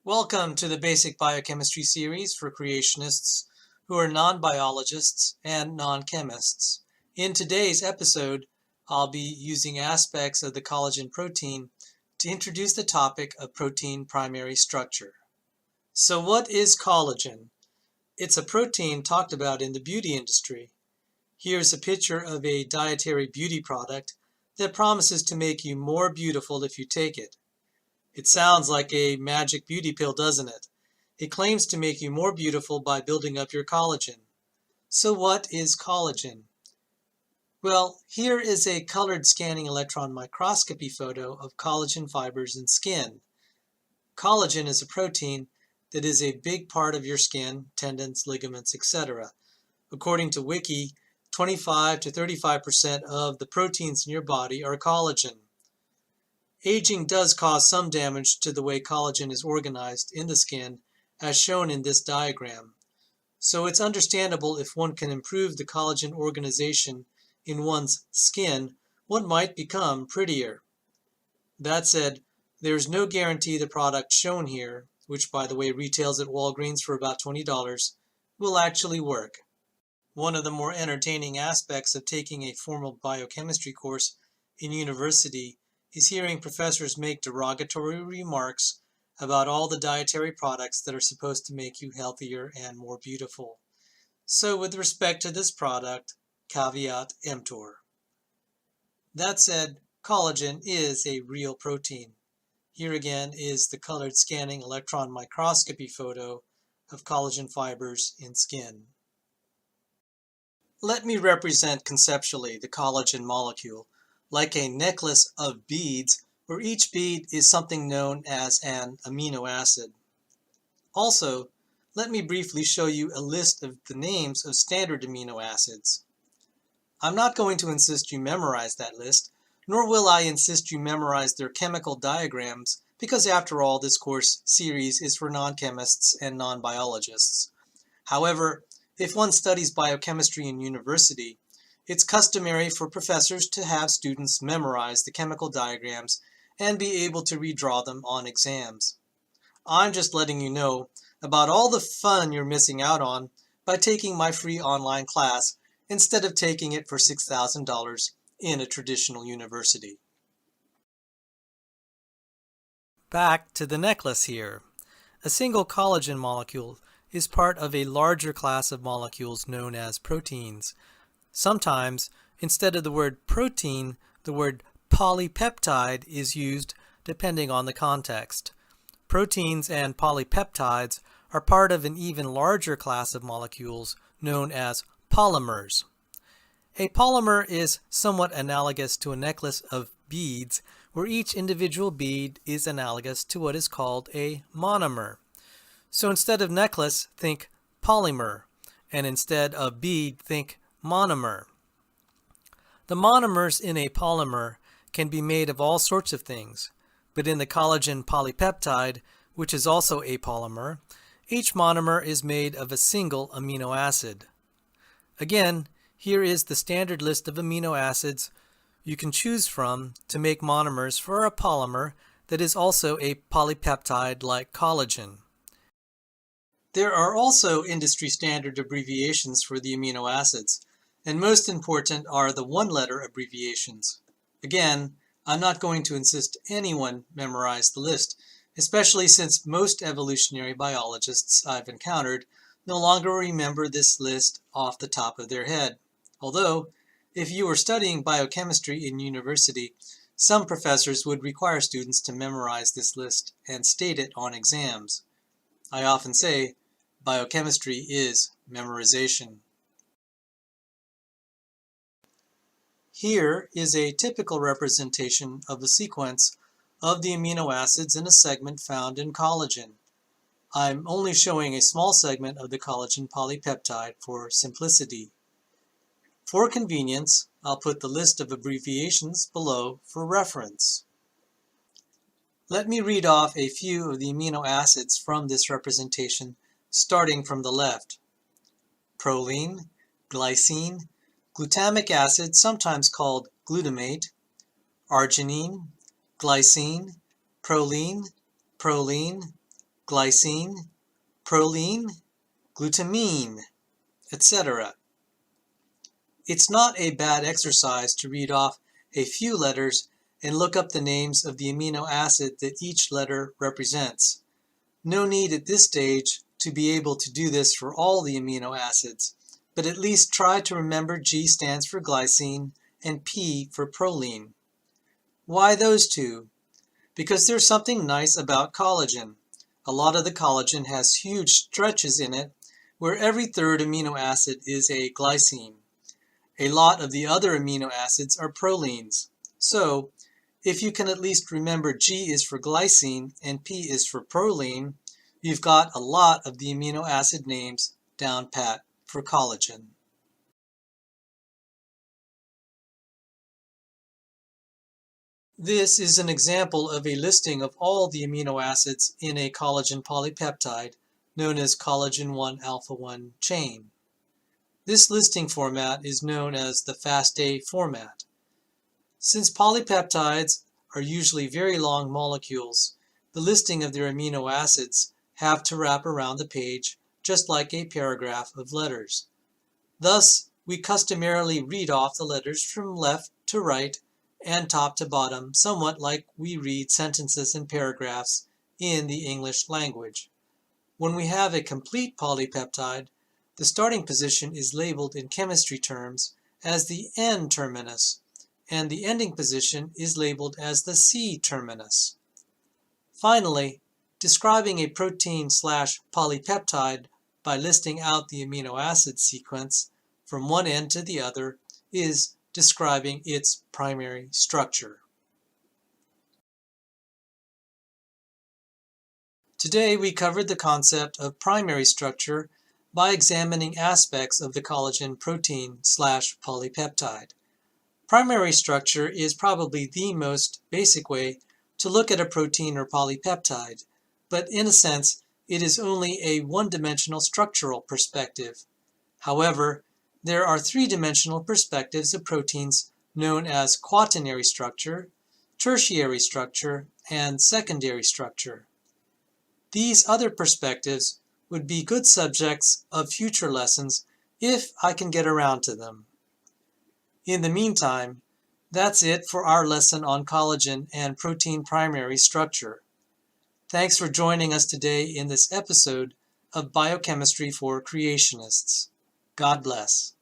Welcome to the Basic Biochemistry series for creationists who are non-biologists and non-chemists. In today's episode, I'll be using aspects of the collagen protein to introduce the topic of protein primary structure. So what is collagen? It's a protein talked about in the beauty industry. Here's a picture of a dietary beauty product that promises to make you more beautiful if you take it. It sounds like a magic beauty pill, doesn't it? It claims to make you more beautiful by building up your collagen. So what is collagen? Well, here is a colored scanning electron microscopy photo of collagen fibers in skin. Collagen is a protein that is a big part of your skin, tendons, ligaments, etc. According to Wiki, 25 to 35% of the proteins in your body are collagen. Aging does cause some damage to the way collagen is organized in the skin, as shown in this diagram. So it's understandable if one can improve the collagen organization in one's skin, one might become prettier. That said, there's no guarantee the product shown here, which by the way retails at Walgreens for about $20, will actually work. One of the more entertaining aspects of taking a formal biochemistry course in university is hearing professors make derogatory remarks about all the dietary products that are supposed to make you healthier and more beautiful. So with respect to this product, caveat emptor. That said, collagen is a real protein. Here again is the colored scanning electron microscopy photo of collagen fibers in skin. Let me represent conceptually the collagen molecule like a necklace of beads where each bead is something known as an amino acid. Also, let me briefly show you a list of the names of standard amino acids. I'm not going to insist you memorize that list, nor will I insist you memorize their chemical diagrams, because after all, this course series is for non-chemists and non-biologists. However, if one studies biochemistry in university, it's customary for professors to have students memorize the chemical diagrams and be able to redraw them on exams. I'm just letting you know about all the fun you're missing out on by taking my free online class instead of taking it for $6,000 in a traditional university. Back to the necklace here. A single collagen molecule is part of a larger class of molecules known as proteins. Sometimes, instead of the word protein, the word polypeptide is used depending on the context. Proteins and polypeptides are part of an even larger class of molecules known as polymers. A polymer is somewhat analogous to a necklace of beads, where each individual bead is analogous to what is called a monomer. So instead of necklace, think polymer, and instead of bead, think monomer. The monomers in a polymer can be made of all sorts of things, but in the collagen polypeptide, which is also a polymer, each monomer is made of a single amino acid. Again, here is the standard list of amino acids you can choose from to make monomers for a polymer that is also a polypeptide like collagen. There are also industry standard abbreviations for the amino acids, and most important are the one-letter abbreviations. Again, I'm not going to insist anyone memorize the list, especially since most evolutionary biologists I've encountered no longer remember this list off the top of their head. Although, if you were studying biochemistry in university, some professors would require students to memorize this list and state it on exams. I often say, biochemistry is memorization. Here is a typical representation of the sequence of the amino acids in a segment found in collagen. I'm only showing a small segment of the collagen polypeptide for simplicity. For convenience, I'll put the list of abbreviations below for reference. Let me read off a few of the amino acids from this representation, starting from the left. Proline, glycine, glutamic acid, sometimes called glutamate, arginine, glycine, proline, glycine, proline, glutamine, etc. It's not a bad exercise to read off a few letters and look up the names of the amino acid that each letter represents. No need at this stage to be able to do this for all the amino acids, but at least try to remember G stands for glycine and P for proline. Why those two? Because there's something nice about collagen. A lot of the collagen has huge stretches in it where every third amino acid is a glycine. A lot of the other amino acids are prolines. So, if you can at least remember G is for glycine and P is for proline, you've got a lot of the amino acid names down pat for collagen. This is an example of a listing of all the amino acids in a collagen polypeptide known as collagen 1 alpha 1 chain. This listing format is known as the FASTA format. Since polypeptides are usually very long molecules, the listing of their amino acids have to wrap around the page just like a paragraph of letters. Thus, we customarily read off the letters from left to right and top to bottom, somewhat like we read sentences and paragraphs in the English language. When we have a complete polypeptide, the starting position is labeled in chemistry terms as the N terminus, and the ending position is labeled as the C terminus. Finally, describing a protein/polypeptide by listing out the amino acid sequence from one end to the other is describing its primary structure. Today we covered the concept of primary structure by examining aspects of the collagen protein/polypeptide. Primary structure is probably the most basic way to look at a protein or polypeptide, but in a sense, it is only a one-dimensional structural perspective. However, there are three-dimensional perspectives of proteins known as quaternary structure, tertiary structure, and secondary structure. These other perspectives would be good subjects of future lessons if I can get around to them. In the meantime, that's it for our lesson on collagen and protein primary structure. Thanks for joining us today in this episode of Biochemistry for Creationists. God bless.